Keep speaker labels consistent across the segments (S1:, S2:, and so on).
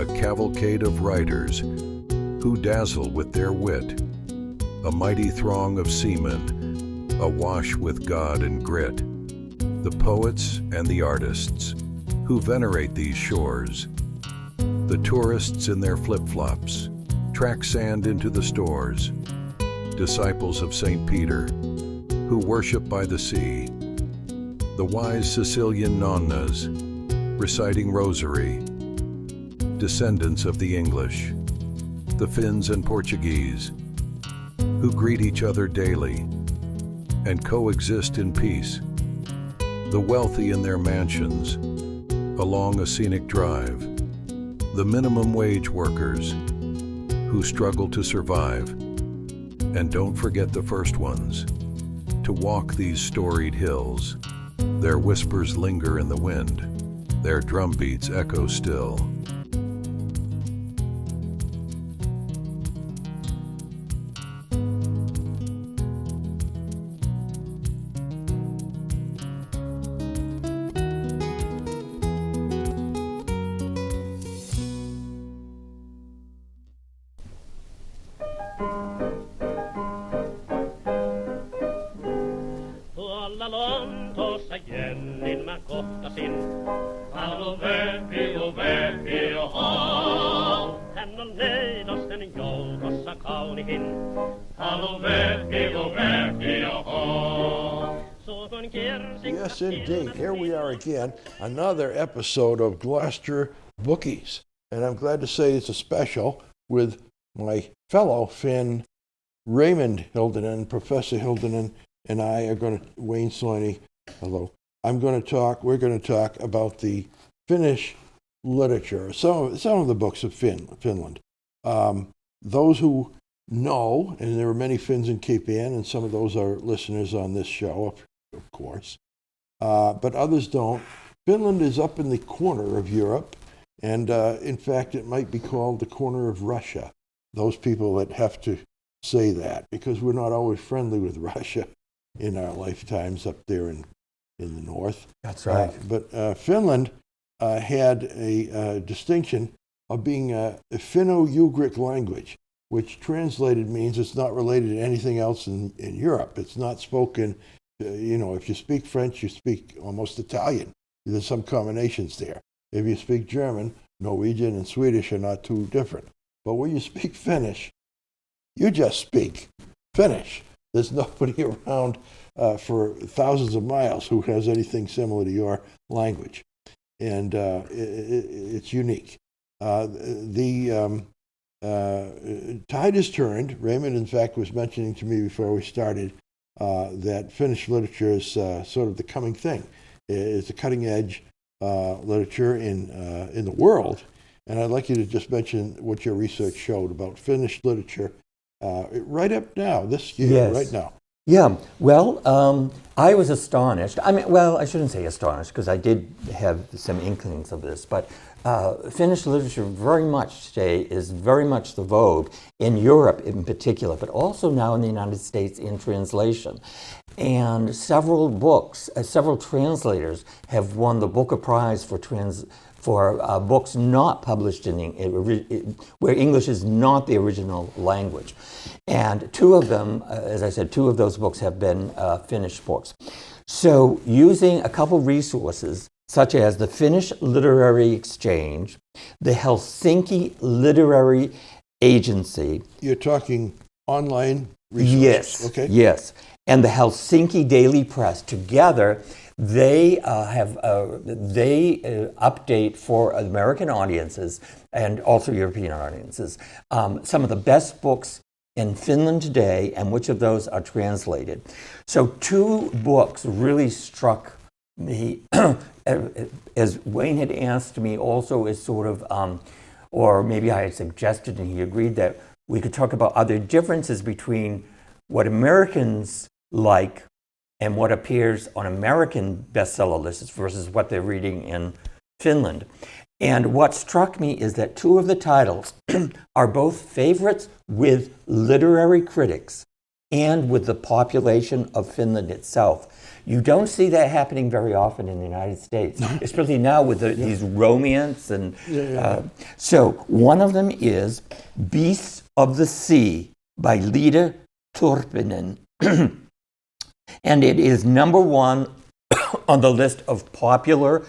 S1: a cavalcade of writers who dazzle with their wit, a mighty throng of seamen, awash with God and grit, the poets and the artists who venerate these shores, the tourists in their flip-flops, track sand into the stores, disciples of St. Peter, who worship by the sea, the wise Sicilian nonnas, reciting rosary, descendants of the English, the Finns and Portuguese, who greet each other daily and coexist in peace, the wealthy in their mansions, along a scenic drive, the minimum wage workers who struggle to survive, and don't forget the first ones, to walk these storied hills. Their whispers linger in the wind, their drumbeats echo still.
S2: Tuossa jännin mä kohtasin, Paolo Väpi, oho. Hän on neidosten joukossa kaunihin, Paolo Väpi, oho.
S3: Yes, indeed. Here we are again, another episode of Gloucester Bookies. And I'm glad to say it's a special with my fellow Finn, Raymond Hildenan, Professor Hildenan, and I are going to, Wayne Slaney, hello, we're going to talk about the Finnish literature, some of the books of Finland. Those who know, and there are many Finns in Cape Ann, and some of those are listeners on this show, of course, but others don't. Finland is up in the corner of Europe, and in fact, it might be called the corner of Russia. Those people that have to say that, because we're not always friendly with Russia in our lifetimes up there in the north.
S4: That's right.
S3: But Finland had a distinction of being a Finno-Ugric language, which translated means it's not related to anything else in Europe. It's not spoken, if you speak French, you speak almost Italian. There's some combinations there. If you speak German, Norwegian and Swedish are not too different. But when you speak Finnish, you just speak Finnish. There's nobody around for thousands of miles who has anything similar to your language. And it's unique. The tide has turned. Raymond, in fact, was mentioning to me before we started that Finnish literature is sort of the coming thing. It's a cutting edge literature in the world. And I'd like you to just mention what your research showed about Finnish literature right up now, this year,
S4: yes.
S3: Right now.
S4: Yeah, well, I was astonished. I shouldn't say astonished, because I did have some inklings of this, but Finnish literature very much today is very much the vogue in Europe in particular, but also now in the United States in translation. And several translators have won the Booker Prize for books not published where English is not the original language. And two of them, as I said, two of those books have been Finnish books. So using a couple resources, such as the Finnish Literary Exchange, the Helsinki Literary Agency.
S3: You're talking online resources?
S4: Yes,
S3: okay.
S4: Yes. And the Helsinki Daily Press, together, they update for American audiences and also European audiences some of the best books in Finland today, and which of those are translated. So two books really struck me, as Wayne had asked me also, as sort of, or maybe I had suggested and he agreed that we could talk about other differences between what Americans like and what appears on American bestseller lists versus what they're reading in Finland. And what struck me is that two of the titles are both favorites with literary critics and with the population of Finland itself. You don't see that happening very often in the United States, especially now with these romance and so one of them is Beasts of the Sea by Lida Turpinen. And it is number one on the list of popular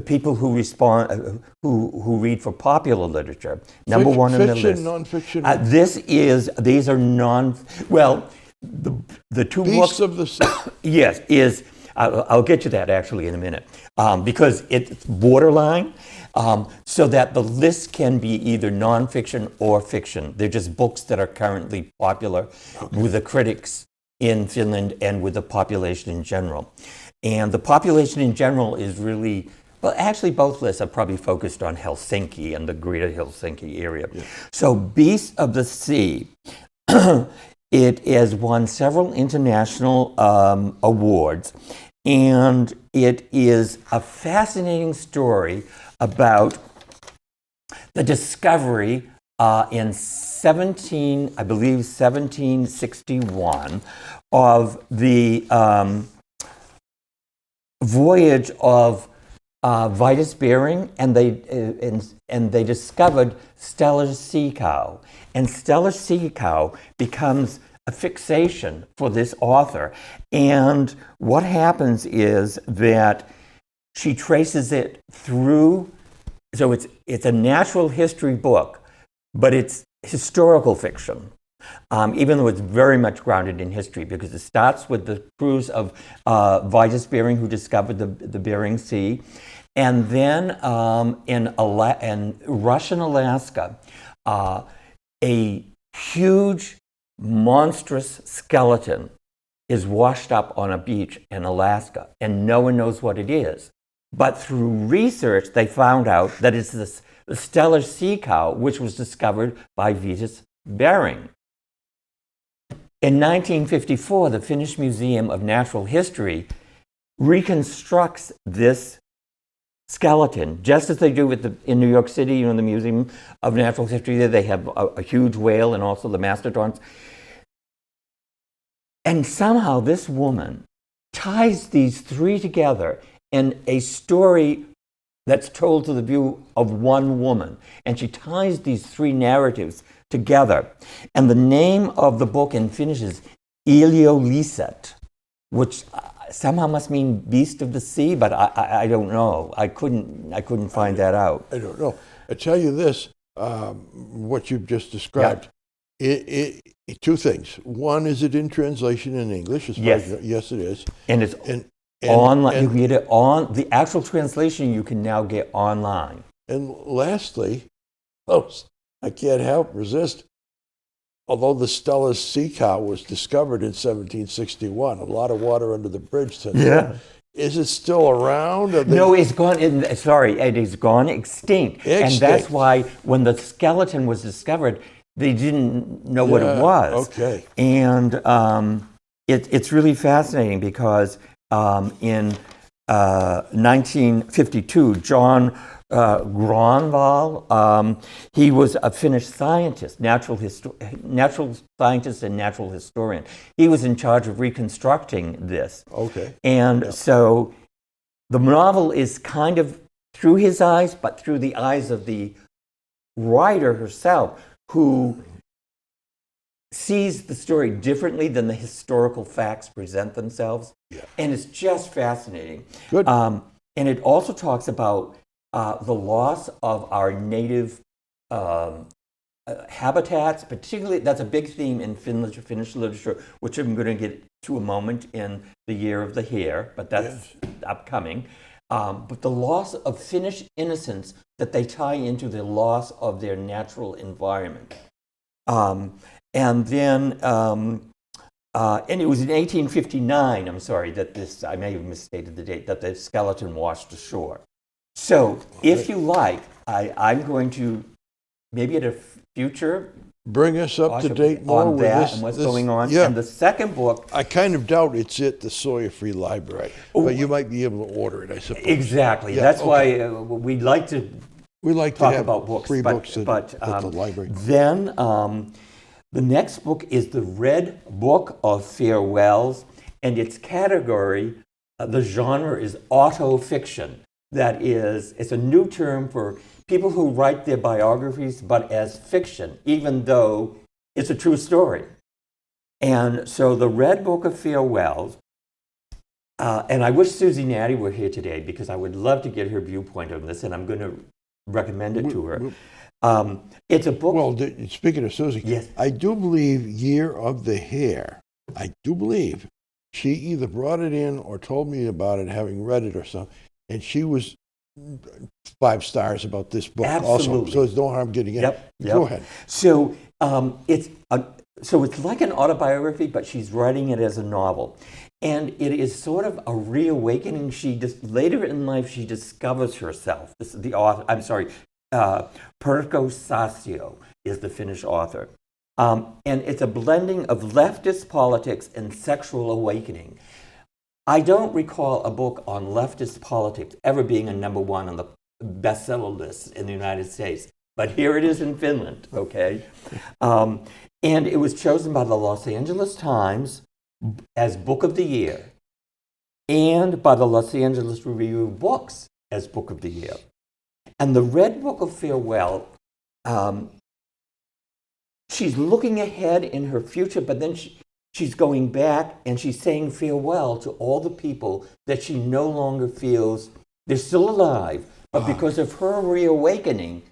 S4: people who respond, who read for popular literature. Number one on the list.
S3: Fiction, nonfiction.
S4: These are well, the two
S3: Beasts
S4: books
S3: of the Sea.
S4: Yes, is I'll get to that actually in a minute because it's borderline, so that the list can be either nonfiction or fiction. They're just books that are currently popular with the critics in Finland and with the population in general. And the population in general is really, well, actually both lists are probably focused on Helsinki and the greater Helsinki area. Yeah. So Beasts of the Sea, it has won several international awards, and it is a fascinating story about the discovery in 1761 of the voyage of Vitus Bering, and they discovered Stellar sea cow. And Stellar sea cow becomes a fixation for this author. And what happens is that she traces it through, so it's a natural history book, but it's historical fiction. Even though it's very much grounded in history, because it starts with the cruise of Vitus Bering, who discovered the Bering Sea, and then in Russian Alaska, a huge, monstrous skeleton is washed up on a beach in Alaska, and no one knows what it is. But through research, they found out that it's the Stellar sea cow, which was discovered by Vitus Bering. In 1954, the Finnish Museum of Natural History reconstructs this skeleton, just as they do in New York City, the Museum of Natural History. There they have a huge whale and also the mastodons. And somehow this woman ties these three together in a story that's told to the view of one woman. And she ties these three narratives together. And the name of the book in Finnish is Illioliset, which somehow must mean Beast of the Sea, but I don't know. I couldn't find that out.
S3: I don't know. I tell you this, what you've just described. Yeah. Two things. One, is it in translation in English?
S4: Yes.
S3: Yes, it is.
S4: And it's online. You can get it on the actual translation. You can now get online. And
S3: lastly, I can't resist. Although the Stellar sea cow was discovered in 1761, a lot of water under the bridge since then. Is it still around?
S4: No, it's gone. It is gone extinct. And that's why when the skeleton was discovered, they didn't know what it was.
S3: Okay.
S4: And it's really fascinating because in 1952, John Gronvall, he was a Finnish scientist, natural scientist and natural historian. He was in charge of reconstructing this.
S3: Okay.
S4: And so the novel is kind of through his eyes, but through the eyes of the writer herself, who sees the story differently than the historical facts present themselves. Yeah. And it's just fascinating.
S3: Good.
S4: And it also talks about the loss of our native habitats, particularly. That's a big theme in Finnish literature, which I'm going to get to a moment in The Year of the Hare, but that's upcoming. But the loss of Finnish innocence that they tie into the loss of their natural environment. And then, and it was in 1859, I'm sorry, I may have misstated the date, that the skeleton washed ashore. So, if you like, I'm going to, maybe at a future,
S3: bring us up to date more
S4: on
S3: with
S4: that
S3: this,
S4: and what's going on.
S3: Yeah.
S4: And the second book,
S3: I kind of doubt it's at the Sawyer Free Library, but you might be able to order it, I suppose.
S4: Exactly. Yeah, that's why we'd like to
S3: talk
S4: about books,
S3: free books at
S4: but
S3: the library.
S4: Then The next book is the Red Book of Farewells, and its category, the genre is autofiction. That is, it's a new term for people who write their biographies, but as fiction, even though it's a true story. And so the Red Book of Farewells, and I wish Susie Natty were here today because I would love to get her viewpoint on this, and I'm going to recommend it to her. It's a book.
S3: Well, speaking of Susie,
S4: yes.
S3: I do believe Year of the Hare, I do believe she either brought it in or told me about it, having read it or something, and she was 5 stars about this book.
S4: Absolutely.
S3: Also. So there's no harm getting it.
S4: Yep.
S3: Go ahead.
S4: So it's like an autobiography, but she's writing it as a novel. And it is sort of a reawakening. Later in life, she discovers herself. This is the author, I'm sorry, Perko Sasio is the Finnish author. And it's a blending of leftist politics and sexual awakening. I don't recall a book on leftist politics ever being a #1 on the bestseller list in the United States. But here it is in Finland, okay? And it was chosen by the Los Angeles Times as Book of the Year and by the Los Angeles Review of Books as Book of the Year. And the Red Book of Farewell, she's looking ahead in her future, but then she's going back and she's saying farewell to all the people that she no longer feels they're still alive, but because of her reawakening,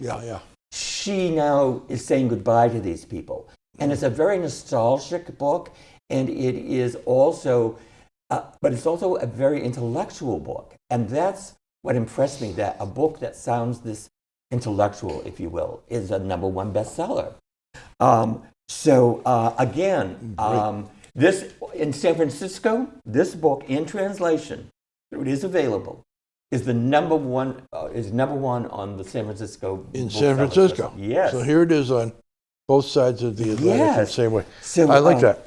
S4: she now is saying goodbye to these people. And it's a very nostalgic book, and it is also, but it's also a very intellectual book. And that's what impressed me, that a book that sounds this intellectual, if you will, is a #1 bestseller. Again, this in San Francisco, this book in translation, it is available, is the #1 on the San Francisco.
S3: In San Francisco.
S4: Yes.
S3: So here it is on both sides of the Atlantic the same way.
S4: So,
S3: I like that.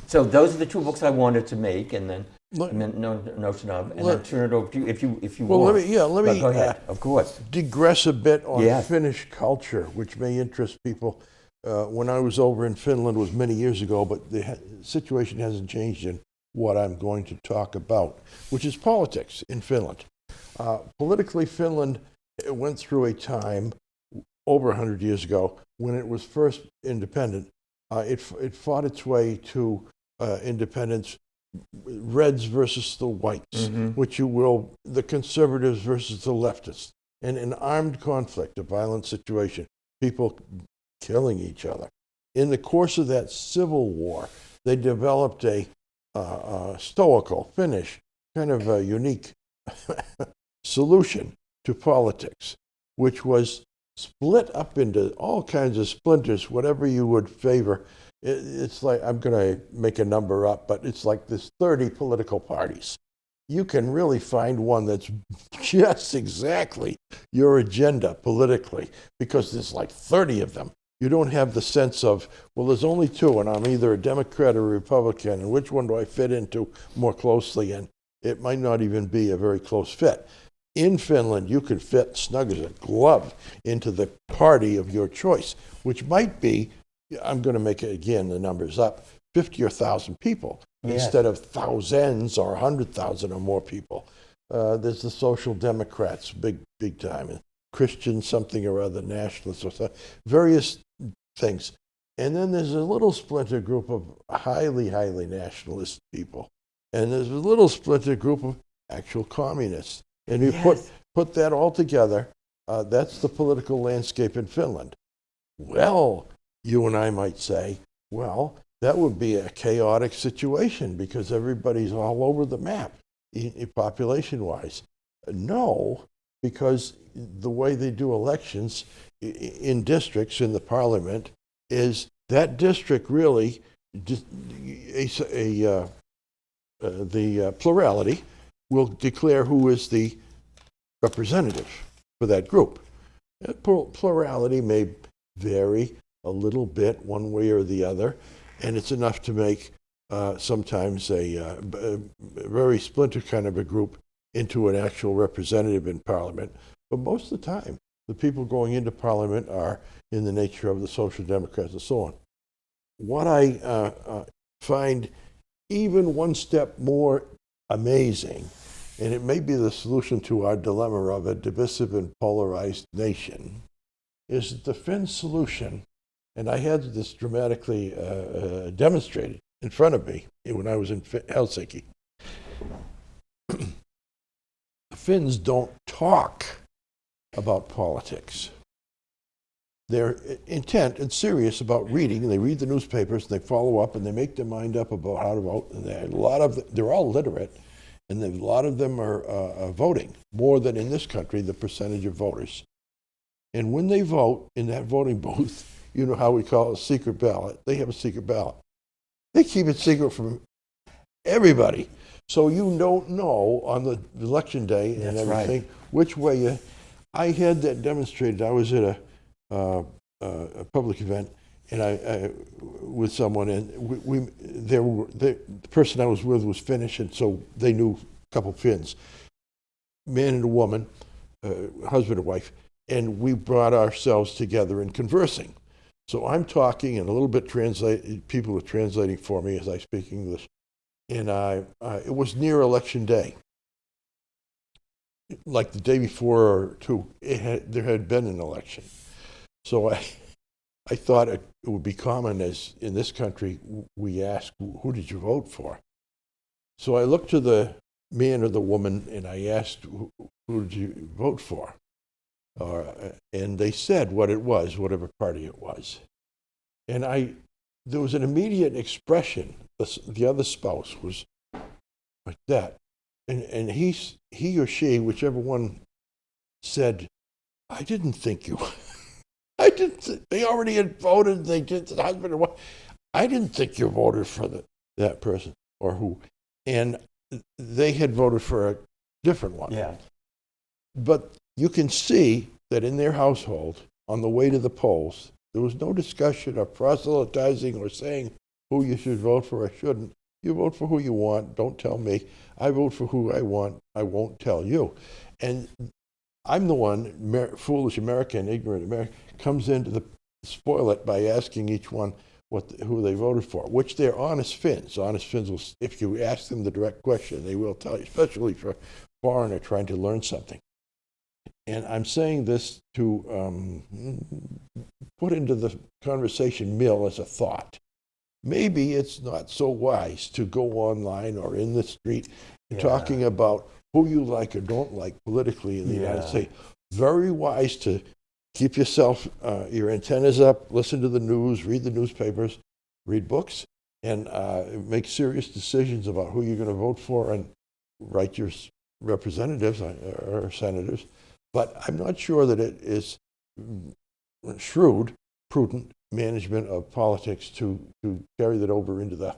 S4: So those are the 2 books I wanted to make, and then notion of, and then turn it over to you if you want.
S3: Let me
S4: go ahead. Of course.
S3: Digress a bit on Finnish culture, which may interest people. When I was over in Finland was many years ago, but the situation hasn't changed in what I'm going to talk about, which is politics in Finland. Politically, Finland went through a time over 100 years ago when it was first independent. It fought its way to independence, Reds versus the Whites, which you will, the conservatives versus the leftists, and an armed conflict, a violent situation, people killing each other. In the course of that civil war, they developed a stoical, Finnish, kind of a unique solution to politics, which was split up into all kinds of splinters, whatever you would favor. It's like, I'm going to make a number up, but it's like there's 30 political parties. You can really find one that's just exactly your agenda politically, because there's like 30 of them. You don't have the sense of, well, there's only 2, and I'm either a Democrat or a Republican, and which one do I fit into more closely? And it might not even be a very close fit. In Finland, you could fit snug as a glove into the party of your choice, which might be, I'm going to make it again, the numbers up, 50 or 1,000 people instead of thousands or 100,000 or more people. There's the Social Democrats, big time, and Christian something or other, nationalists or something, various things. And then there's a little splinter group of highly nationalist people. And there's a little splinter group of actual communists. And you put that all together, that's the political landscape in Finland. Well, you and I might say, well, that would be a chaotic situation because everybody's all over the map, population-wise. No, because the way they do elections in districts in the parliament is that district really, the plurality will declare who is the representative for that group. Plurality may vary a little bit one way or the other, and it's enough to make sometimes a very splinter kind of a group into an actual representative in Parliament. But most of the time, the people going into Parliament are in the nature of the Social Democrats and so on. What I find even one step more amazing, and it may be the solution to our dilemma of a divisive and polarized nation, is that the Finn solution, and I had this dramatically demonstrated in front of me when I was in Helsinki. The Finns don't talk about politics. They're intent and serious about reading, and they read the newspapers, and they follow up, and they make their mind up about how to vote. And they're all literate, and a lot of them are voting, more than in this country, the percentage of voters. And when they vote in that voting booth, you know how we call it a secret ballot. They have a secret ballot. They keep it secret from everybody. So you don't know on the election day and everything which way you. I had that demonstrated. I was at a public event, and I with someone, and the person I was with was Finnish, and so they knew a couple Finns, man and a woman, husband and wife, and we brought ourselves together in conversing. So I'm talking, and a little bit people are translating for me as I speak English, and it was near election day. Like the day before or two, there had been an election. So I thought it would be common, as in this country, we ask, who did you vote for? So I looked to the man or the woman, and I asked, who did you vote for? And they said what it was, whatever party it was. And there was an immediate expression. The other spouse was like that. And he or she, whichever one, said, I didn't think you. They already had voted. They did, the husband and wife. I didn't think you voted for that person or who. And they had voted for a different one.
S4: Yeah.
S3: But you can see that in their household, on the way to the polls, there was no discussion of proselytizing or saying who you should vote for or shouldn't. You vote for who you want. Don't tell me. I vote for who I want. I won't tell you. And I'm the one, foolish American, ignorant American, comes in to spoil it by asking each one who they voted for, which they're honest Finns. Honest Finns will, if you ask them the direct question, they will tell you, especially for a foreigner trying to learn something. And I'm saying this to put into the conversation mill as a thought. Maybe it's not so wise to go online or in the street talking about who you like or don't like politically in the United States. Very wise to keep your antennas up, listen to the news, read the newspapers, read books, and make serious decisions about who you're going to vote for and write your representatives or senators. But I'm not sure that it is shrewd, prudent management of politics to carry that over the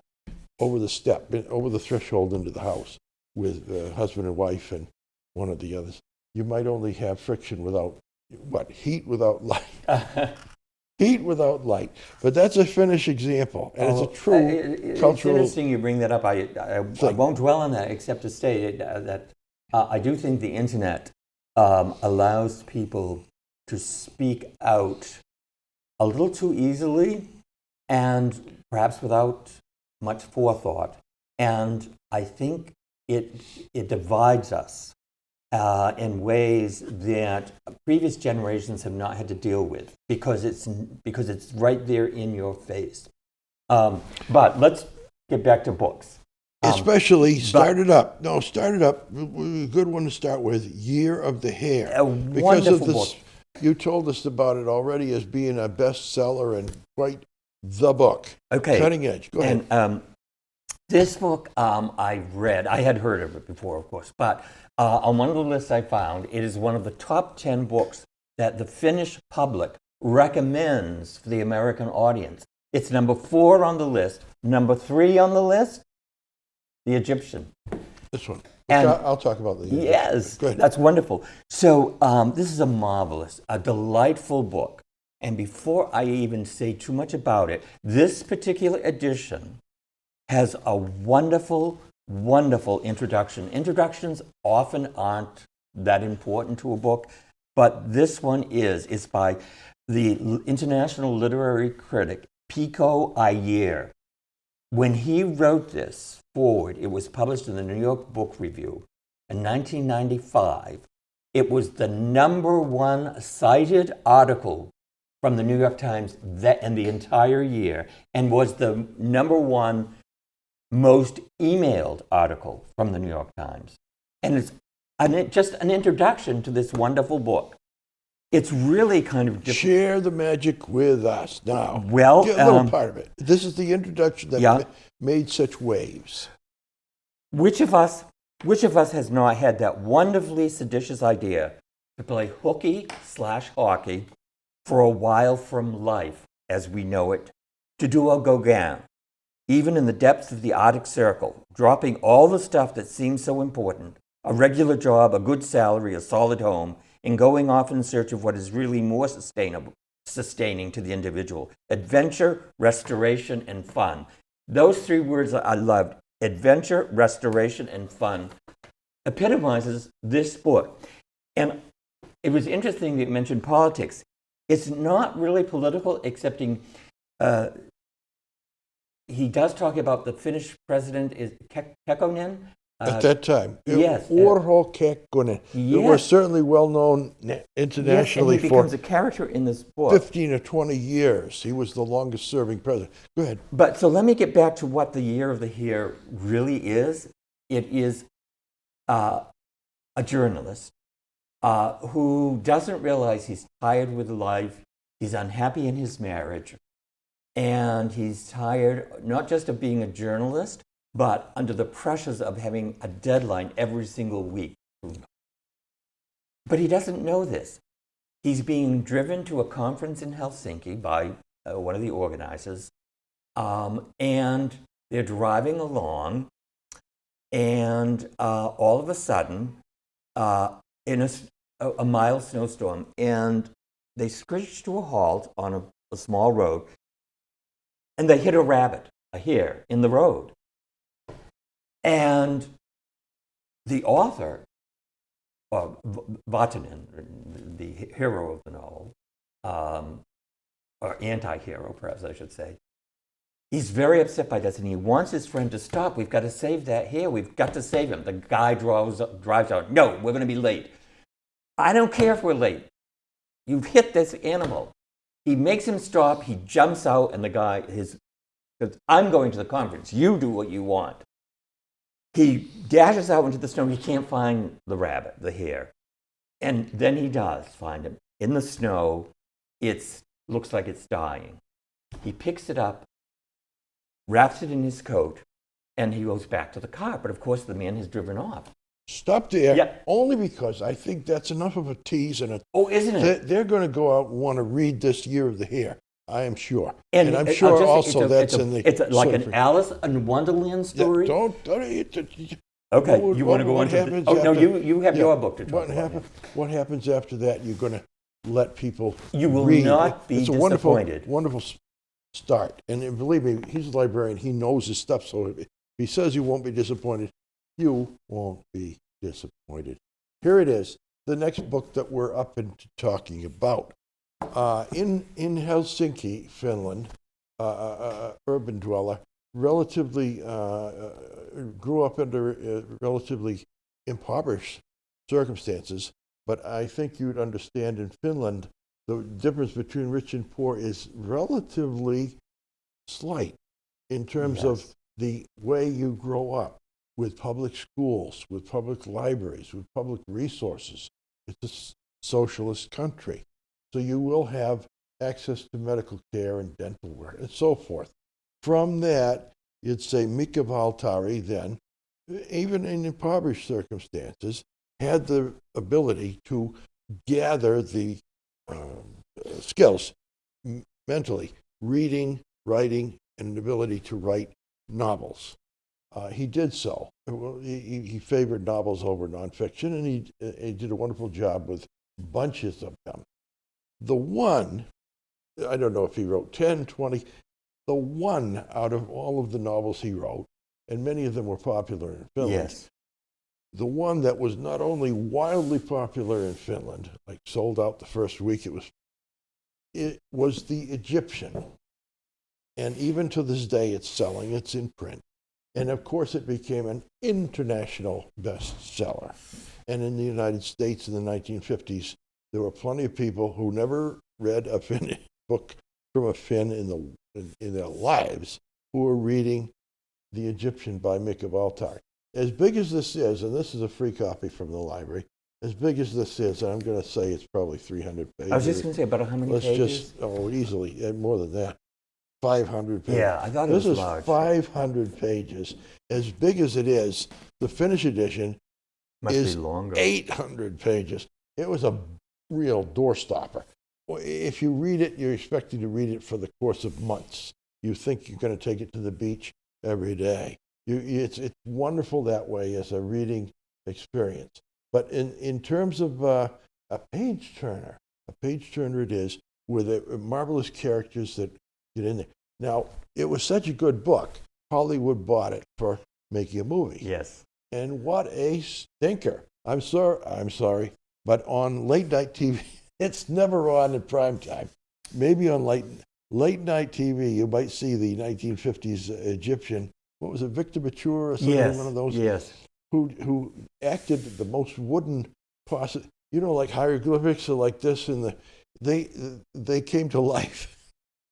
S3: threshold into the house with husband and wife and one of the others. You might only have friction without heat without light. Heat without light. But that's a Finnish example, and it's a true cultural.
S4: It's interesting you bring that up. I won't dwell on that except to state that I do think the internet allows people to speak out a little too easily and perhaps without much forethought. And I think it divides us in ways that previous generations have not had to deal with because it's right there in your face. But let's get back to books.
S3: Especially started up. A good one to start with. Year of the Hare.
S4: A wonderful book.
S3: You told us about it already as being a bestseller and quite the book.
S4: Okay.
S3: Cutting edge. Go ahead.
S4: And this book I read. I had heard of it before, of course, but on one of the lists I found, it is one of the top 10 books that the Finnish public recommends for the American audience. It's number 4 on the list. Number 3 on the list, The Egyptian.
S3: This one.
S4: And
S3: I'll talk about the Egyptian.
S4: Yes,
S3: Go ahead.
S4: that's wonderful. So this is a delightful book. And before I even say too much about it, this particular edition has a wonderful, wonderful introduction. Introductions often aren't that important to a book. but this one is. It's by the international literary critic Pico Iyer. When he wrote this forward, it was published in the New York Book Review in 1995. It was the #1 cited article from the New York Times in the entire year, and was the #1 most emailed article from the New York Times. And it's just an introduction to this wonderful book. It's really kind of different.
S3: Share the magic with us now.
S4: Well,
S3: Get a little part of it. This is the introduction that made such waves.
S4: Which of us has not had that wonderfully seditious idea to play hooky/hockey for a while from life as we know it, to do a Gauguin, even in the depths of the Arctic Circle, dropping all the stuff that seems so important, a regular job, a good salary, a solid home, and going off in search of what is really more sustaining to the individual: adventure, restoration, and fun. Those 3 words I loved: adventure, restoration, and fun, epitomizes this book. And it was interesting that you mentioned politics. It's not really political, excepting he does talk about the Finnish president is Kekkonen.
S3: At that time.
S4: Yes.
S3: Urho Kekkonen.
S4: Yes.
S3: It was certainly well known internationally,
S4: yes, and he becomes a character in this book.
S3: 15 or 20 years. He was the longest serving president. Go ahead.
S4: But so let me get back to what the Year of the Hare really is. It is a journalist who doesn't realize he's tired with life, he's unhappy in his marriage, and he's tired not just of being a journalist, but under the pressures of having a deadline every single week. But he doesn't know this. He's being driven to a conference in Helsinki by one of the organizers, and they're driving along, and all of a sudden, in a mild snowstorm, and they screech to a halt on a small road, and they hit a hare in the road. And the author, Vatanen, the hero of the novel, or anti-hero, perhaps I should say, he's very upset by this, and he wants his friend to stop. We've got to save that hare. We've got to save him. The guy drives out. No, we're going to be late. I don't care if we're late. You've hit this animal. He makes him stop. He jumps out, and the guy says, I'm going to the conference. You do what you want. He dashes out into the snow. He can't find the rabbit, the hare. And then he does find him in the snow. It looks like it's dying. He picks it up, wraps it in his coat, and he goes back to the car. But of course, the man has driven off.
S3: Stop there,
S4: Yep.
S3: only because I think that's enough of a tease.
S4: Isn't it?
S3: They're going to go out and want to read this Year of the Hare, I am sure.
S4: And
S3: I'm sure also that's in the...
S4: It's like an Alice in Wonderland story?
S3: Yeah,
S4: Okay, you want to go on to... You have your book to talk about.
S3: What happens after that, you're going to let people
S4: You will
S3: read.
S4: not be
S3: It's a
S4: disappointed.
S3: wonderful start. And believe me, he's a librarian. He knows his stuff. So if he says you won't be disappointed, you won't be disappointed. Here it is, the next book that we're up into talking about. In Helsinki, Finland, urban dweller, relatively grew up under relatively impoverished circumstances. But I think you'd understand in Finland, the difference between rich and poor is relatively slight in terms of the way you grow up, with public schools, with public libraries, with public resources. It's a socialist country. So you will have access to medical care and dental work and so forth. From that, you'd say Mika Valtari then, even in impoverished circumstances, had the ability to gather the skills mentally, reading, writing, and an ability to write novels. He did so. He favored novels over nonfiction, and he did a wonderful job with bunches of them. The one, I don't know if he wrote 10, 20, the one out of all of the novels he wrote, and many of them were popular in Finland, the one that was not only wildly popular in Finland, like sold out the first week, it was the Egyptian. And even to this day, it's selling, it's in print. And of course, it became an international bestseller. And in the United States in the 1950s, there were plenty of people who never read a Finn book from a Finn in their lives who were reading The Egyptian by Mika Valtar. As big as this is, and this is a free copy from the library, as big as this is, and I'm going to say it's probably 300 pages.
S4: I was just going to say, about how many pages?
S3: Easily, more than that. 500 pages.
S4: Yeah, I thought it was large.
S3: This is 500 pages. As big as it is, the Finnish edition is
S4: be longer.
S3: 800 pages. It was a real doorstopper. If you read it, you're expecting to read it for the course of months. You think you're going to take it to the beach every day. It's wonderful that way as a reading experience. But in terms of a page turner it is, with the marvelous characters that get in there. Now, it was such a good book, Hollywood bought it for making a movie.
S4: Yes.
S3: And what a stinker. I'm sorry, but on late night TV, it's never on at prime time. Maybe on late night TV, you might see the 1950s Egyptian, what was it, Victor Mature or something,
S4: Yes.
S3: one of those?
S4: Yes.
S3: Who acted the most wooden possible, like hieroglyphics are like this, and they came to life,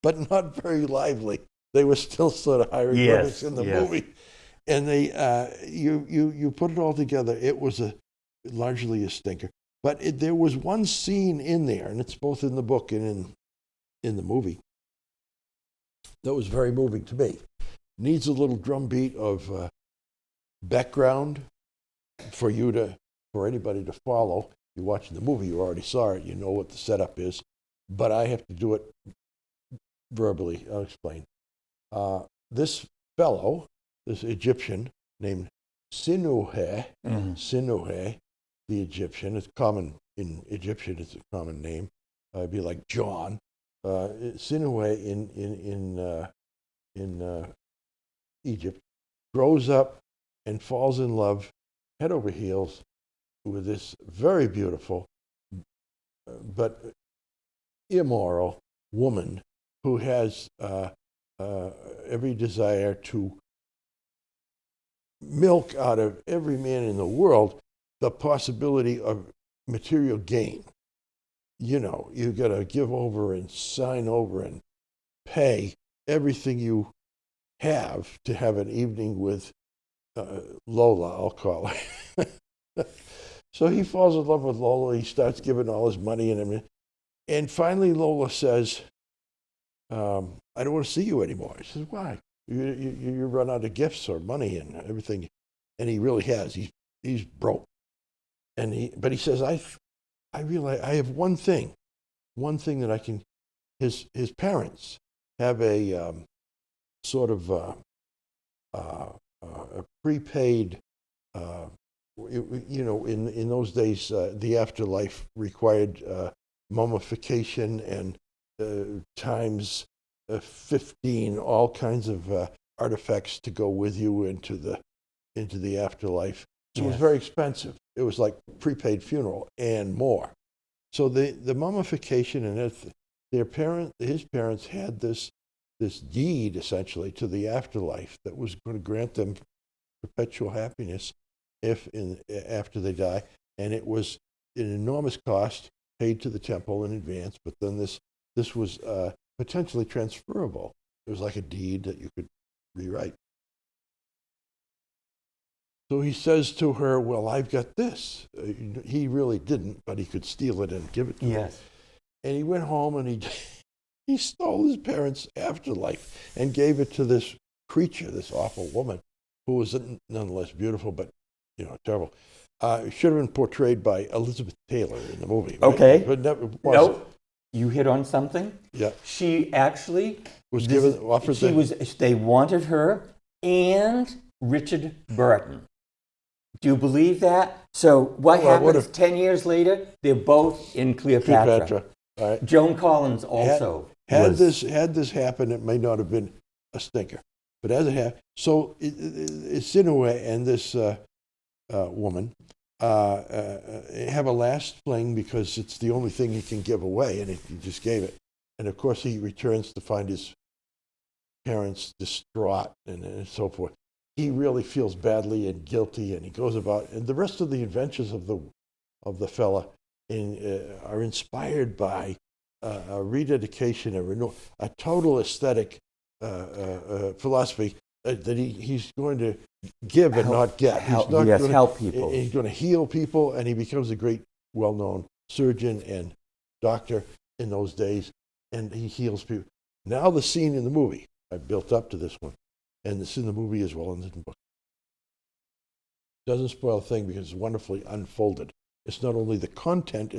S3: but not very lively. They were still sort of hieroglyphics in the movie. And you put it all together, it was largely a stinker. But there was one scene in there, and it's both in the book and in the movie, that was very moving to me. Needs a little drumbeat of background for anybody to follow. You're watching the movie, you already saw it, you know what the setup is, but I have to do it verbally. I'll explain. This fellow, this Egyptian named Sinuhe, Sinuhe, the Egyptian, it's common in Egyptian, it's a common name. It'd be like John. Sinuhe in Egypt grows up and falls in love head over heels with this very beautiful but immoral woman who has every desire to milk out of every man in the world the possibility of material gain. You got to give over and sign over and pay everything you have to have an evening with Lola, I'll call her. So he falls in love with Lola. He starts giving all his money and everything. And finally Lola says, I don't want to see you anymore. He says, why? You run out of gifts or money and everything. And he really has. He's broke. But he says, I realize I have one thing that I can. His parents have a sort of a prepaid. In those days, the afterlife required mummification and times 15, all kinds of artifacts to go with you into the afterlife. So It was very expensive. It was like prepaid funeral and more. So the mummification and his parents had this deed essentially to the afterlife that was going to grant them perpetual happiness after they die, and it was an enormous cost paid to the temple in advance. But then this was potentially transferable. It was like a deed that you could rewrite. So he says to her, well, I've got this. He really didn't, but he could steal it and give it to her.
S4: Yes.
S3: And he went home and he stole his parents' afterlife and gave it to this creature, this awful woman, who was nonetheless beautiful, but terrible. Should have been portrayed by Elizabeth Taylor in the movie. Right?
S4: Okay.
S3: But never was.
S4: Nope. You hit on something.
S3: Yeah.
S4: She actually
S3: was offered.
S4: They wanted her and Richard Burton. Do you believe that? So what happens 10 years later? They're both in Cleopatra.
S3: All right.
S4: Joan Collins also.
S3: Had this happened, it may not have been a stinker. But as it happened, so it's Sinuhe and this woman, have a last fling because it's the only thing he can give away, and he just gave it. And of course, he returns to find his parents distraught and so forth. He really feels badly and guilty, and he goes about. And the rest of the adventures of the fella are inspired by a rededication, a total aesthetic philosophy that he's going to give and not get.
S4: Help people.
S3: He's going to heal people, and he becomes a great, well-known surgeon and doctor in those days, and he heals people. Now the scene in the movie, I built up to this one, and it's in the movie as well as in the book. Doesn't spoil a thing because it's wonderfully unfolded. It's not only the content,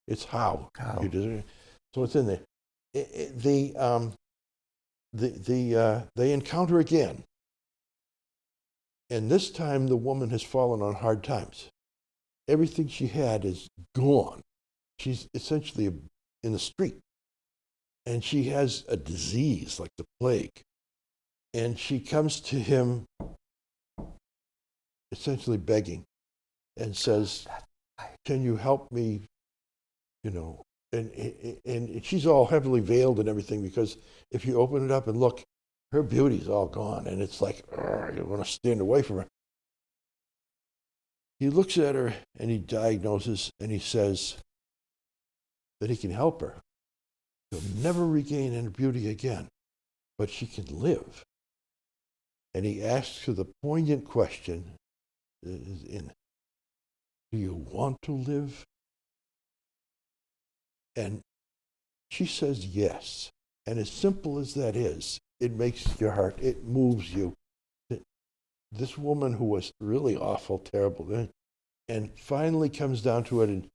S3: it's how. You do it. So it's in there. They encounter again, and this time the woman has fallen on hard times. Everything she had is gone. She's essentially in the street, and she has a disease like the plague, and she comes to him essentially begging and says, "Can you help me?" And she's all heavily veiled and everything, because if you open it up and look, her beauty's all gone, and it's like, you want to stand away from her. He looks at her and he diagnoses, and he says that he can help her. She'll never regain her beauty again, but she can live. And he asks her the poignant question, do you want to live? And she says yes. And as simple as that is, it makes your heart, it moves you. This woman who was really awful, terrible, and finally comes down to it, and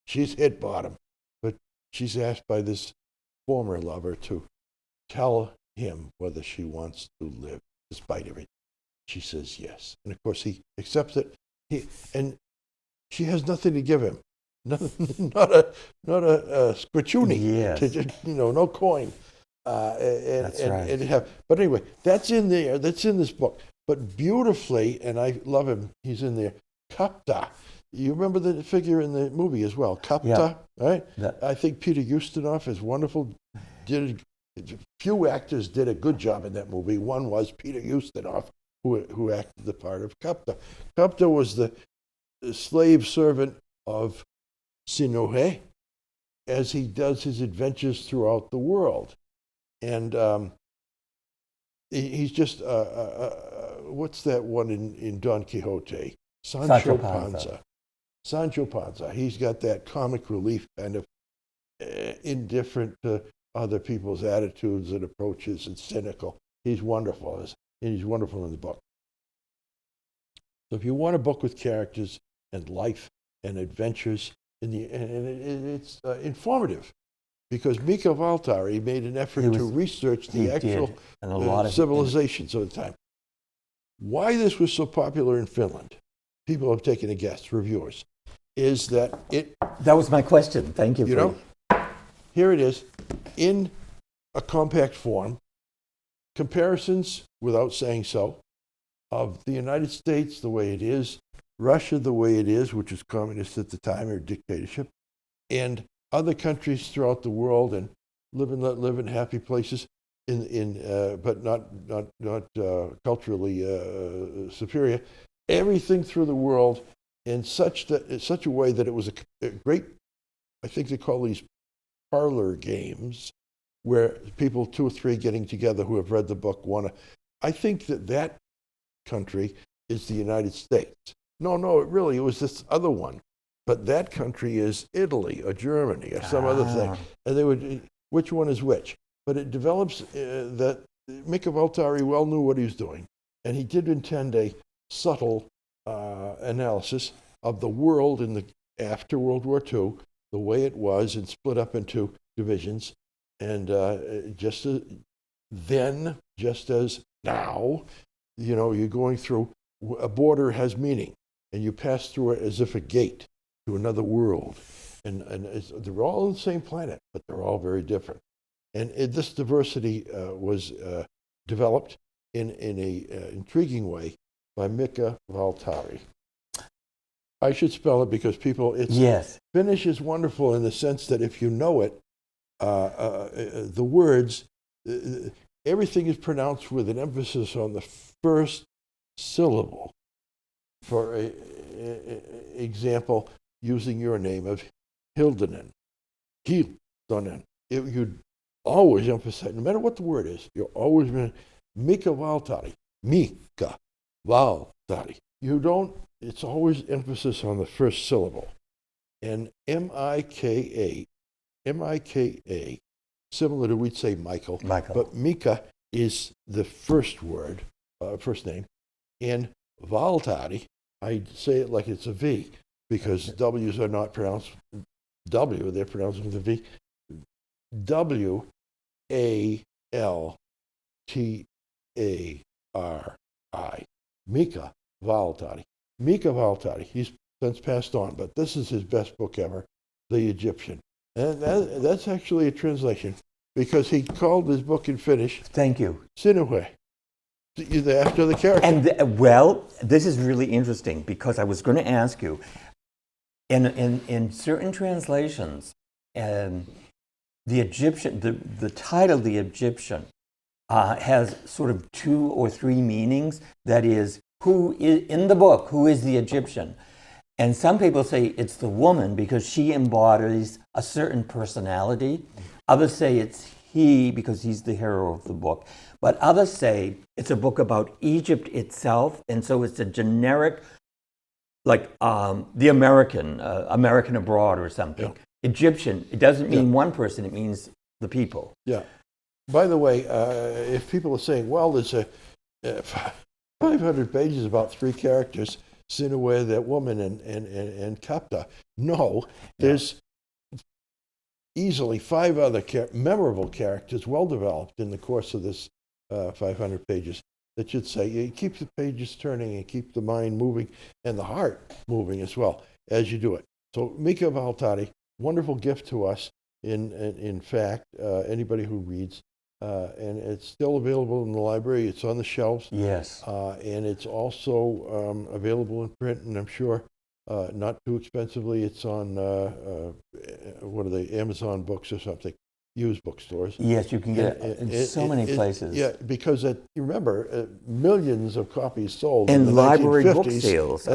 S3: she's hit bottom. But she's asked by this former lover to tell him whether she wants to live, despite everything. She says yes. And of course he accepts it. And she has nothing to give him. Not a squicciuni.
S4: Yes.
S3: No coin.
S4: That's right.
S3: But anyway, that's in there. That's in this book. But beautifully, and I love him, he's in there, Kapta. You remember the figure in the movie as well, Kapta, right? I think Peter Ustinov is wonderful. Few actors did a good job in that movie. One was Peter Ustinov, who acted the part of Kapta. Kapta was the slave servant of Sinohe as he does his adventures throughout the world. And he's just, what's that one in Don Quixote? Sancho Panza. Sancho Panza. He's got that comic relief kind of indifferent to other people's attitudes and approaches and cynical. He's wonderful. And he's wonderful in the book. So if you want a book with characters and life and adventures, it's informative, because Mika Waltari made an effort to research the actual civilizations of the time. Why this was so popular in Finland, people have taken a guess, reviewers, is that
S4: That was my question. Thank you.
S3: Here it is, in a compact form, comparisons, without saying so, of the United States the way it is, Russia the way it is, which was communist at the time, or dictatorship, and other countries throughout the world, and live and let live in happy places, but not culturally superior. Everything through the world in such a way that it was a great, I think they call these parlor games, where people, 2 or 3 getting together who have read the book, I think that country is the United States. No, it was this other one. But that country is Italy or Germany or some other thing. And they would, which one is which? But it develops that Mika Waltari well knew what he was doing. And he did intend a subtle analysis of the world after World War II, the way it was, and split up into divisions. And just as now, you're going through, a border has meaning, and you pass through it as if a gate to another world. And they're all on the same planet, but they're all very different. And this diversity was developed in an intriguing way by Mika Waltari. I should spell it because people,
S4: Yes.
S3: Finnish is wonderful in the sense that if you know it, the words, everything is pronounced with an emphasis on the first syllable. For example, using your name of Hildonen, you'd always emphasize, no matter what the word is, you're always going to Mika Valtari, Mika Valtari. You don't, it's always emphasis on the first syllable. And M-I-K-A, similar to we'd say Michael, but Mika is the first word, first name. And Valtari, I say it like it's a V, because W's are not pronounced W, they're pronounced with a V. W-A-L-T-A-R-I. Mika Valtari. Mika Valtari. He's since passed on, but this is his best book ever, The Egyptian. And that's actually a translation, because he called his book in Finnish.
S4: Thank you.
S3: Sinuhe. After the character.
S4: And well, this is really interesting, because I was going to ask you, in certain translations, the Egyptian, the title, The Egyptian, has sort of 2 or 3 meanings. That is, who is in the book, who is the Egyptian? And some people say it's the woman because she embodies a certain personality. Others say it's he because he's the hero of the book. But others say it's a book about Egypt itself, and so it's a generic, like the American abroad or something.
S3: Yeah.
S4: Egyptian, it doesn't mean one person, it means the people.
S3: Yeah. By the way, if people are saying, well, there's 500 pages about 3 characters, Sinuhe, that woman, and Kapta. No, there's easily 5 other memorable characters, well developed in the course of this 500 pages, that should say, you keep the pages turning and keep the mind moving and the heart moving as well as you do it. So Mika Valtari, wonderful gift to us. In fact, anybody who reads, and it's still available in the library. It's on the shelves.
S4: Yes.
S3: And it's also available in print, and I'm sure not too expensively. It's on, what are they, Amazon Books or something, used bookstores.
S4: Yes, you can get it in so many places.
S3: Yeah, because you remember, millions of copies sold
S4: in
S3: the
S4: library
S3: 1950s.
S4: book sales.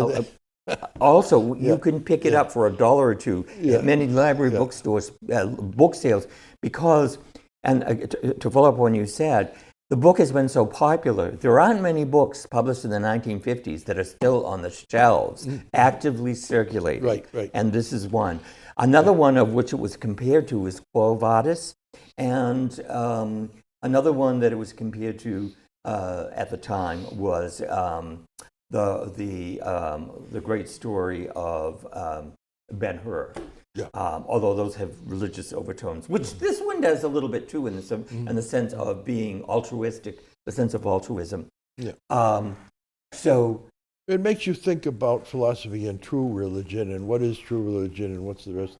S4: Also, you can pick it up for $1 or $2 at many library bookstores, book sales, because, and to follow up on what you said, the book has been so popular. There aren't many books published in the 1950s that are still on the shelves, actively circulating.
S3: Right.
S4: And this is one. Another one of which it was compared to is Quo Vadis, and another one that it was compared to at the time was the great story of Ben-Hur.
S3: Yeah.
S4: Although those have religious overtones, which this one does a little bit too, in the sense of being altruistic, the sense of altruism.
S3: Yeah.
S4: So
S3: it makes you think about philosophy and true religion, and what is true religion, and what's the rest.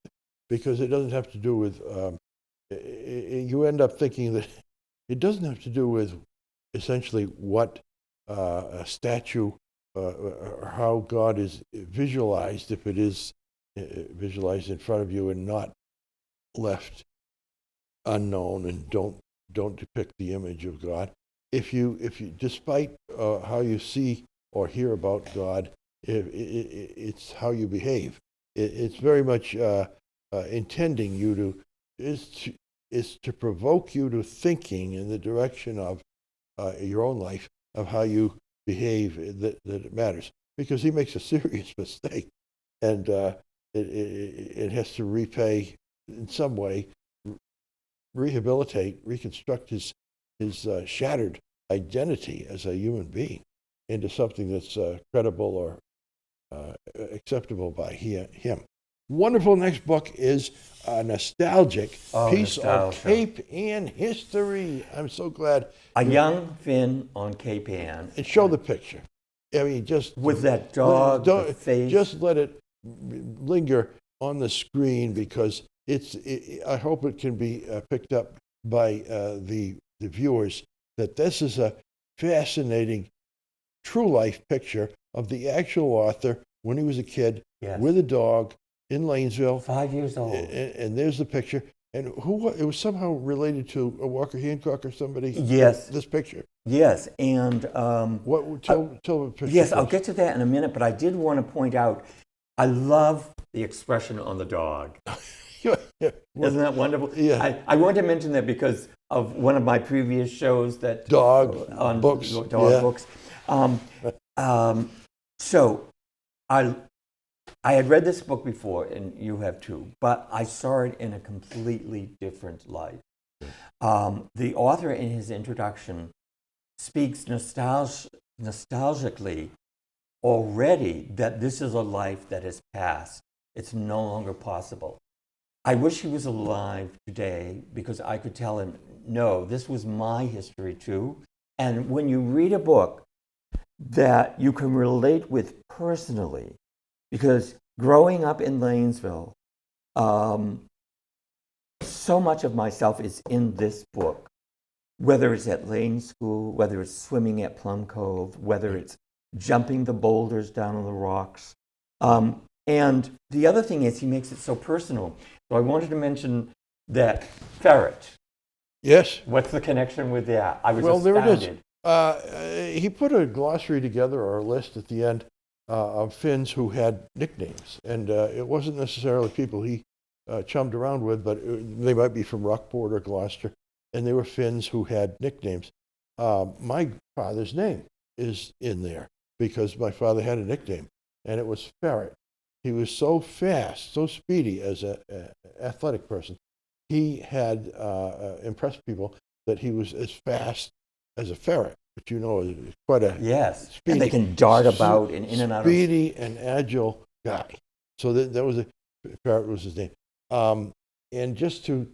S3: Because it doesn't have to do with. You end up thinking that it doesn't have to do with essentially what a statue or how God is visualized, if it is visualized in front of you and not left unknown, and don't depict the image of God. If you despite how you see or hear about God, it's how you behave. It's very much intending you to is to provoke you to thinking in the direction of your own life, of how you behave, that it matters, because he makes a serious mistake, and it has to repay in some way, rehabilitate, reconstruct his shattered identity as a human being into something that's credible or acceptable by him. Wonderful next book is a nostalgic piece of Cape Ann history. I'm so glad.
S4: A young Finn on Cape Ann.
S3: And show the picture. I mean, just
S4: with that dog, the face.
S3: Just let it linger on the screen, because I hope it can be picked up by the viewers that this is a fascinating true life picture of the actual author when he was a kid
S4: Yes.
S3: with a dog in Lanesville.
S4: 5 years old.
S3: And there's the picture. And it was somehow related to a Walker Hancock or somebody.
S4: Yes.
S3: This picture.
S4: Yes, and
S3: Tell the picture.
S4: yes,
S3: first.
S4: I'll get to that in a minute. But I did want to point out, I love the expression on the dog.
S3: Yeah.
S4: Isn't that wonderful?
S3: Yeah.
S4: I wanted to mention that because of one of my previous shows that
S3: Dog
S4: on
S3: books.
S4: Dog
S3: Yeah.
S4: books. So I had read this book before, and you have too, but I saw it in a completely different light. The author, in his introduction, speaks nostalgically already that this is a life that has passed. It's no longer possible. I wish he was alive today because I could tell him, no, this was my history too. And when you read a book that you can relate with personally, because growing up in Lanesville, so much of myself is in this book, whether it's at Lane School, whether it's swimming at Plum Cove, whether it's jumping the boulders down on the rocks. And the other thing is he makes it so personal. So I wanted to mention that ferret.
S3: Yes.
S4: What's the connection with that? I was
S3: There
S4: astounded.
S3: it is. He put a glossary together, or a list at the end, of Finns who had nicknames. And it wasn't necessarily people he chummed around with, but they might be from Rockport or Gloucester. And they were Finns who had nicknames. My father's name is in there because my father had a nickname, and it was Ferret. He was so fast, so speedy as an athletic person. He had impressed people that he was as fast as a ferret, which you know is quite a
S4: Yes,
S3: speedy,
S4: and they can dart about and in and out of...
S3: speedy and agile guy. So that was Ferret was his name. And just to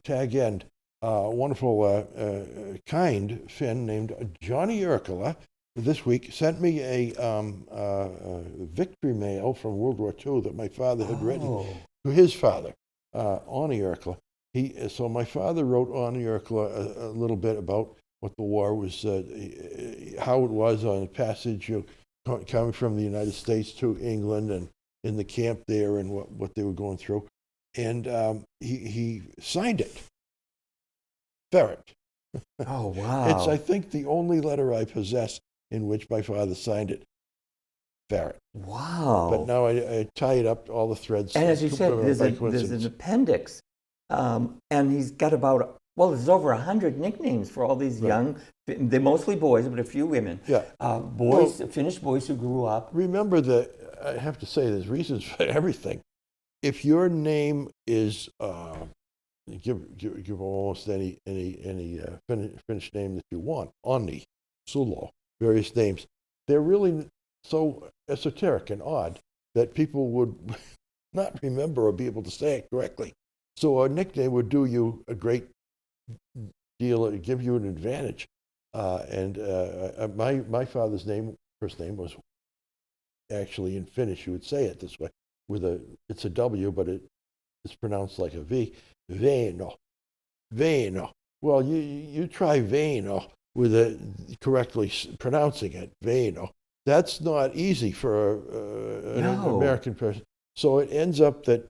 S3: tag end, a wonderful, kind Finn named Johnny Urkula this week sent me a victory mail from World War II that my father had written to his father, Arnie Urkula. So my father wrote Arnie Urkula a little bit about what the war was, how it was on the passage coming from the United States to England and in the camp there and what they were going through. And he signed it, Ferret.
S4: Oh, wow.
S3: It's, I think, the only letter I possess in which my father signed it, Ferret.
S4: Wow.
S3: But now I tie it up, all the threads.
S4: And as you said, there's an appendix. And he's got about, there's over 100 nicknames for all these young, they're mostly boys, but a few women.
S3: Yeah.
S4: Finnish boys who grew up.
S3: Remember that, I have to say, there's reasons for everything. If your name is, give almost any Finnish name that you want, Onni, Sulo, various names, they're really so esoteric and odd that people would not remember or be able to say it correctly. So a nickname would do you a great deal, it would give you an advantage. My father's first name was actually in Finnish, you would say it this way, it's a W, but it's pronounced like a V. Veino. Well, you try Veino with correctly pronouncing it, Veino. That's not easy for an American person. So it ends up that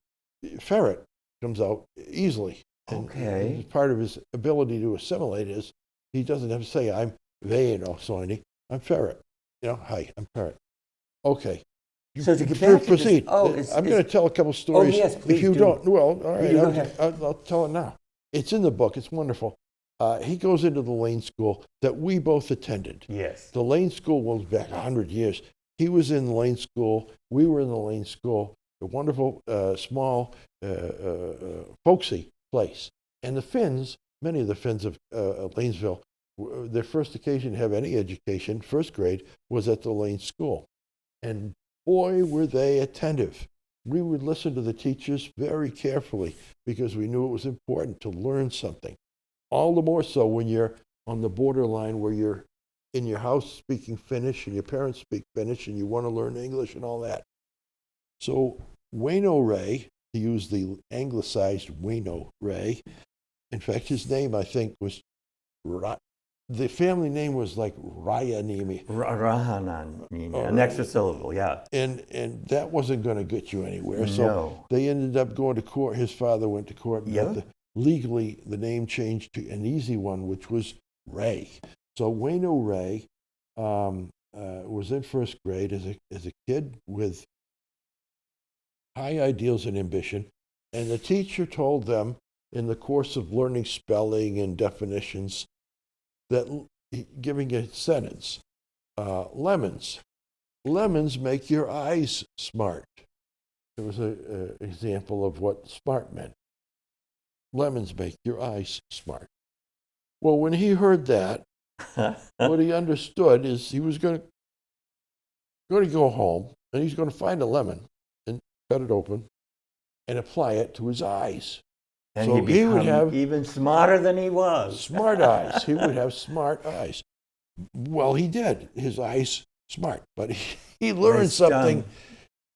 S3: Ferret comes out easily. And part of his ability to assimilate is he doesn't have to say, I'm Veino Soini, I'm Ferret. Hi, I'm Ferret. Okay.
S4: So to get back
S3: proceed.
S4: To this,
S3: I'm going to tell a couple stories.
S4: Oh, yes, please
S3: if you
S4: do.
S3: don't, well, all right,
S4: Go ahead.
S3: I'll tell it now. It's in the book. It's wonderful. He goes into the Lane School that we both attended.
S4: Yes.
S3: The Lane School goes back 100 years. He was in the Lane School. We were in the Lane School. A wonderful, small, folksy place. And the Finns, many of the Finns of Lanesville, their first occasion to have any education, first grade, was at the Lane School. And boy, were they attentive. We would listen to the teachers very carefully because we knew it was important to learn something. All the more so when you're on the borderline where you're in your house speaking Finnish and your parents speak Finnish and you want to learn English and all that. So Waino Ray, he used the anglicized Waino Ray. In fact, his name, I think, was the family name was like Rayanimi.
S4: Rahanan, an extra syllable, yeah.
S3: And that wasn't going to get you anywhere. So
S4: No.
S3: they ended up going to court. His father went to court. And
S4: Yeah.
S3: Legally, the name changed to an easy one, which was Ray. So Waino Ray was in first grade as a kid with high ideals and ambition. And the teacher told them in the course of learning spelling and definitions that giving a sentence, lemons make your eyes smart. It was an example of what smart meant. Lemons make your eyes smart. Well, when he heard that, what he understood is he was going to go home and he's going to find a lemon and cut it open and apply it to his eyes.
S4: And
S3: so
S4: he
S3: would have
S4: even smarter than he was.
S3: Smart eyes. He would have smart eyes. Well, he did. His eyes smart, but he learned something.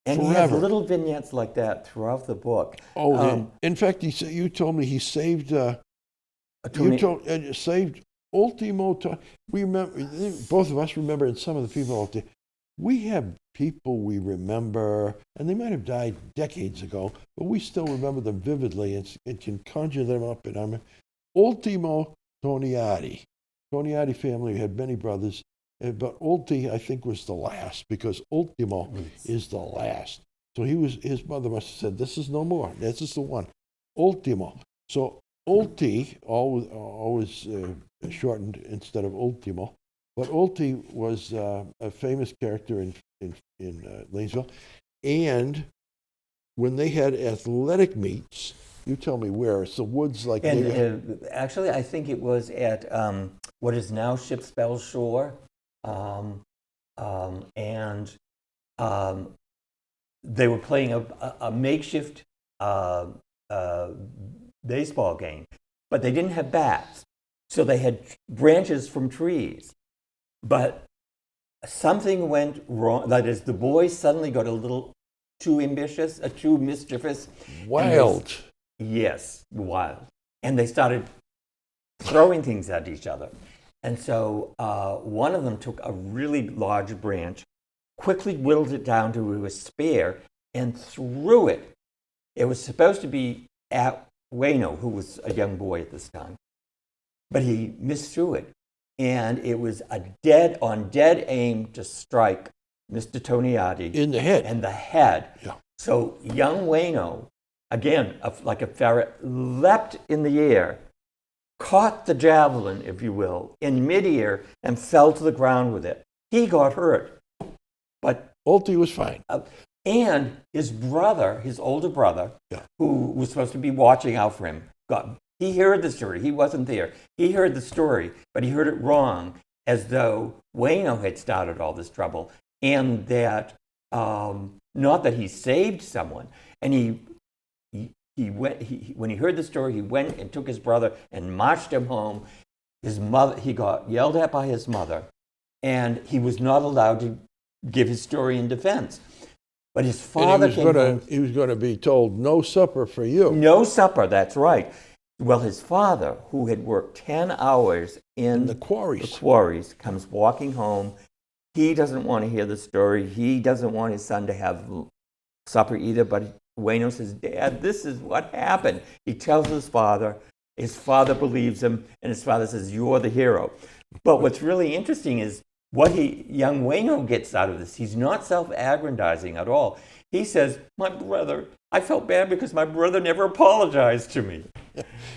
S4: And
S3: forever.
S4: he has little vignettes like that throughout the book.
S3: Oh, in fact, you told me he saved. Saved Ultimo. We remember, both of us remember, and some of the people out there. We have people we remember, and they might have died decades ago, but we still remember them vividly and can conjure them up in our memory. Ultimo Toniati. Toniati family had many brothers, but Ulti, I think, was the last, because Ultimo is the last. So his mother must have said, this is no more. This is the one. Ultimo. So Ulti, always shortened instead of Ultimo. But Ulti was a famous character in Lanesville. And when they had athletic meets, you tell me where, it's the woods like...
S4: Actually, I think it was at what is now Ship's Bell Shore. And they were playing a makeshift baseball game, but they didn't have bats. So they had branches from trees. But something went wrong. That is, the boys suddenly got a little too ambitious, too mischievous.
S3: Wild.
S4: Yes, wild. And they started throwing things at each other. And so one of them took a really large branch, quickly whittled it down to a spear, and threw it. It was supposed to be at Waino, who was a young boy at this time. But he misthrew it. And it was a dead aim to strike Mr. Toniati.
S3: In the head.
S4: And the head.
S3: Yeah.
S4: So young Waino, again, like a ferret, leapt in the air, caught the javelin, if you will, in midair, and fell to the ground with it. He got hurt. But
S3: Ulti was fine.
S4: And his brother, his older brother, who was supposed to be watching out for him, he heard the story. He wasn't there. He heard the story, but he heard it wrong, as though Waino had started all this trouble, and that not that he saved someone. And when he heard the story, he went and took his brother and marched him home. He got yelled at by his mother, and he was not allowed to give his story in defense. But his father
S3: he was going to be told, no supper for you.
S4: No supper, that's right. Well, his father, who had worked 10 hours in
S3: the
S4: quarries, comes walking home. He doesn't want to hear the story. He doesn't want his son to have supper either, but Waino says, Dad, this is what happened. He tells his father. His father believes him, and his father says, you're the hero. But what's really interesting is what young Waino gets out of this. He's not self-aggrandizing at all. He says, I felt bad because my brother never apologized to me.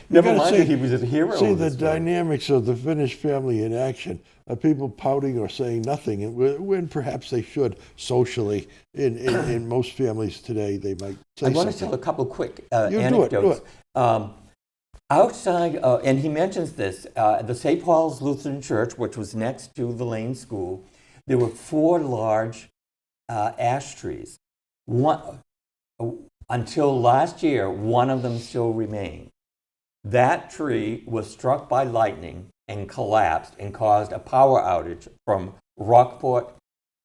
S4: Never mind that he was a hero.
S3: See the dynamics of the Finnish family in action. People pouting or saying nothing, when perhaps they should socially. In most families today, they might say something.
S4: I want to tell a couple quick anecdotes.
S3: Do it.
S4: Outside, and he mentions this, the St. Paul's Lutheran Church, which was next to the Lane School, there were 4 large ash trees. Until last year, one of them still remained. That tree was struck by lightning and collapsed and caused a power outage from Rockport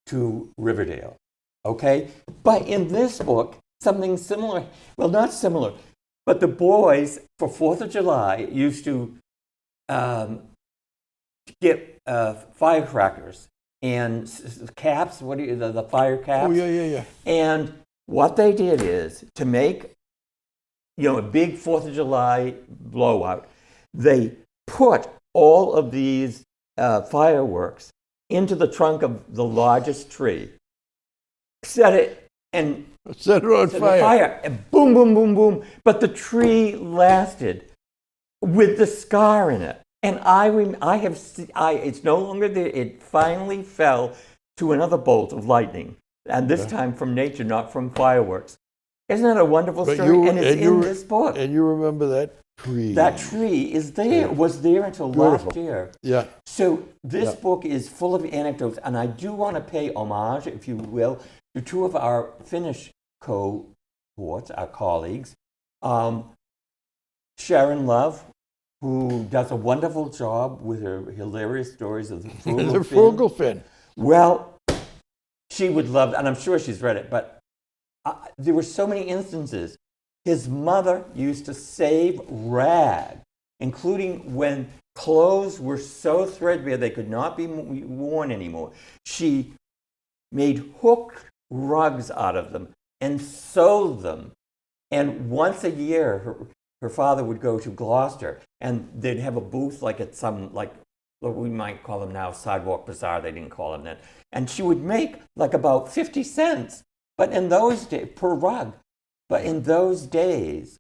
S4: to Riverdale. Okay? But in this book, something similar, well, not similar, but the boys, for 4th of July, used to to get firecrackers and caps. What do you the fire caps?
S3: Oh yeah.
S4: And what they did is to make a big 4th of July blowout. They put all of these fireworks into the trunk of the largest tree, set it and
S3: set it on fire.
S4: And boom, boom, boom, boom. But the tree lasted with the scar in it. And it's no longer there. It finally fell to another bolt of lightning, and this time from nature, not from fireworks. Isn't that a wonderful story? And it's in this book.
S3: And you remember that tree?
S4: That tree is there. Was there until last year.
S3: Yeah.
S4: So this book is full of anecdotes, and I do want to pay homage, if you will, to two of our Finnish cohorts, our colleagues, Sharon Love, who does a wonderful job with her hilarious stories of the frugal
S3: Fin.
S4: Well, she would love, and I'm sure she's read it, but there were so many instances. His mother used to save rags, including when clothes were so threadbare they could not be worn anymore. She made hooked rugs out of them and sewed them. And once a year, her father would go to Gloucester, and they'd have a booth like at some, like what we might call them now, sidewalk bazaar. They didn't call them that. And she would make like about 50 cents, but in those days, per rug. But in those days,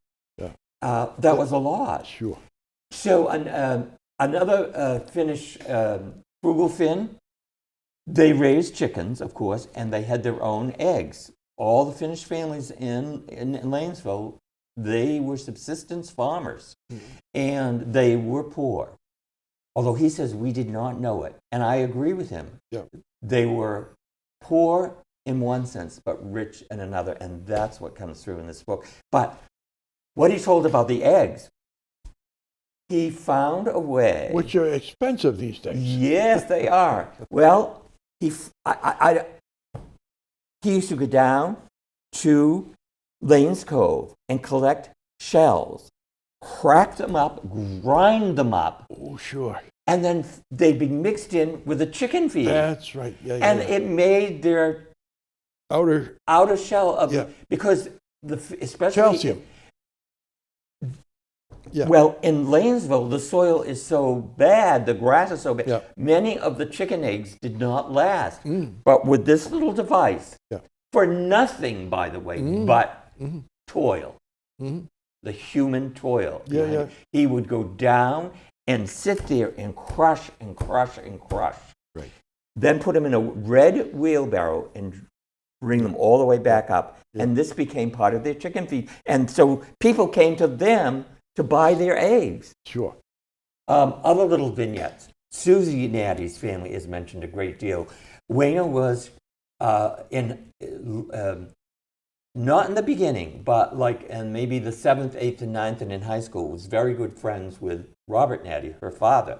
S4: that was a lot.
S3: Sure.
S4: So another Finnish frugal Finn, they raised chickens, of course, and they had their own eggs. All the Finnish families in Lanesville, they were subsistence farmers, and they were poor. Although he says we did not know it, and I agree with him.
S3: Yeah.
S4: They were poor in one sense, but rich in another, and that's what comes through in this book. But what he told about the eggs, he found a way.
S3: Which are expensive these days.
S4: Yes, they are. Well, he used to go down to Lane's Cove and collect shells, crack them up, grind them up.
S3: Oh, sure.
S4: And then they'd be mixed in with the chicken feed.
S3: That's right. Yeah,
S4: and it made their outer shell of because especially
S3: calcium. Yeah.
S4: Well, in Lanesville, the soil is so bad, the grass is so bad.
S3: Yeah.
S4: Many of the chicken eggs did not last. But with this little device, for nothing, by the way, but toil, the human toil.
S3: Yeah.
S4: He would go down and sit there and crush and crush and crush.
S3: Right.
S4: Then put them in a red wheelbarrow and bring them all the way back up. Yeah. And this became part of their chicken feed. And so people came to them to buy their eggs.
S3: Sure.
S4: Other little vignettes. Susie Natty's family is mentioned a great deal. Wayno was not in the beginning, but like in maybe the 7th, 8th, and 9th, and in high school, was very good friends with Robert Natty, her father.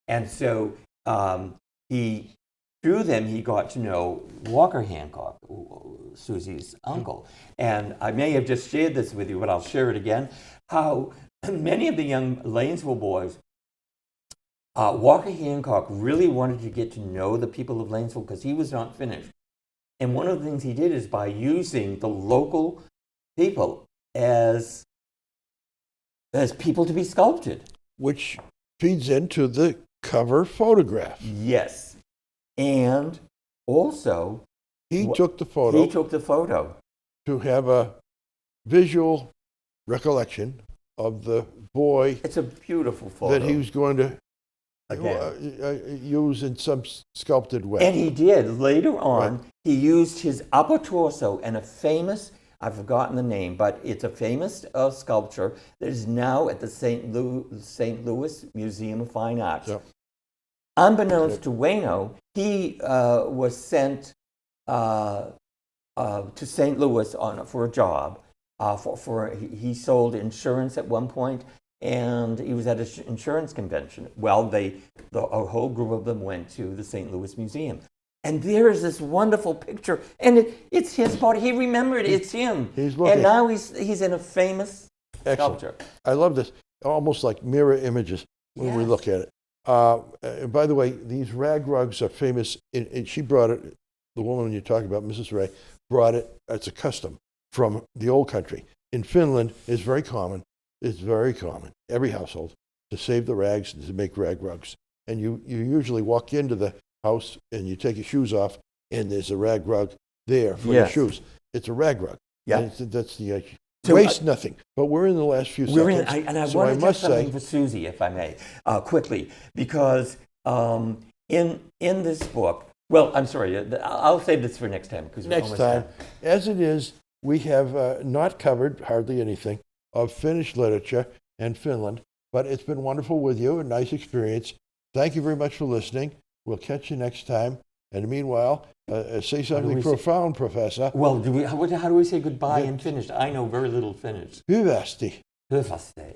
S4: And so through them, he got to know Walker Hancock, Susie's uncle. And I may have just shared this with you, but I'll share it again. How many of the young Lanesville boys, Walker Hancock really wanted to get to know the people of Lanesville because he was not finished. And one of the things he did is by using the local people as people to be sculpted.
S3: Which feeds into the cover photograph.
S4: Yes. And also,
S3: he took the photo to have a visual recollection of the boy.
S4: It's a beautiful photo
S3: that he was going to use in some sculpted way.
S4: And he did. Later on, he used his upper torso and a famous, I've forgotten the name, but it's a famous sculpture that is now at the St. Louis Museum of Fine Arts.
S3: Yep.
S4: Unbeknownst to Wayno, he was sent to St. Louis for a job. He sold insurance at one point, and he was at an insurance convention. Well, a whole group of them went to the St. Louis Museum. And there is this wonderful picture, and it's his body. He remembered it's him. And now he's in a famous sculpture.
S3: I love this. Almost like mirror images when we look at it. By the way, these rag rugs are famous. She brought it, the woman you're talking about, Mrs. Ray, brought it, it's a custom from the old country. In Finland, it's very common. It's very common, every household, to save the rags and to make rag rugs. And you usually walk into the house and you take your shoes off, and there's a rag rug there for your shoes. It's a rag rug.
S4: Yeah.
S3: That's the waste nothing. But we're in the last few seconds.
S4: I want to tell something for Susie, if I may, quickly, because in this book, well, I'm sorry, I'll save this for next time. Because
S3: next time. As it is, we have not covered hardly anything of Finnish literature and Finland, but it's been wonderful with you, a nice experience. Thank you very much for listening. We'll catch you next time. And meanwhile, say something profound, Professor.
S4: Well, how do we say goodbye in Finnish? I know very little Finnish.
S3: Hyvästi.
S4: Hyvästi.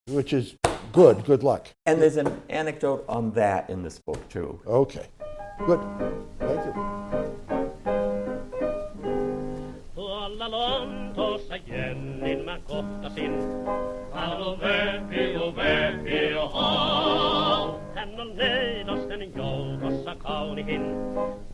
S3: Which is good luck.
S4: And there's an anecdote on that in this book, too.
S3: Okay, good. Thank you.
S2: Tuolla Lontoossa Jennin mä kohtasin. Halo Möpi, oho. Hän on neidosten joukossa kaunihin.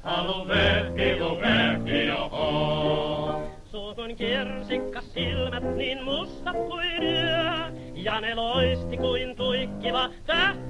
S2: Halo Möpi, oho. Suukon kirsikka silmät niin mustat kuin yö. Ja ne loisti kuin tuikkiva tähti.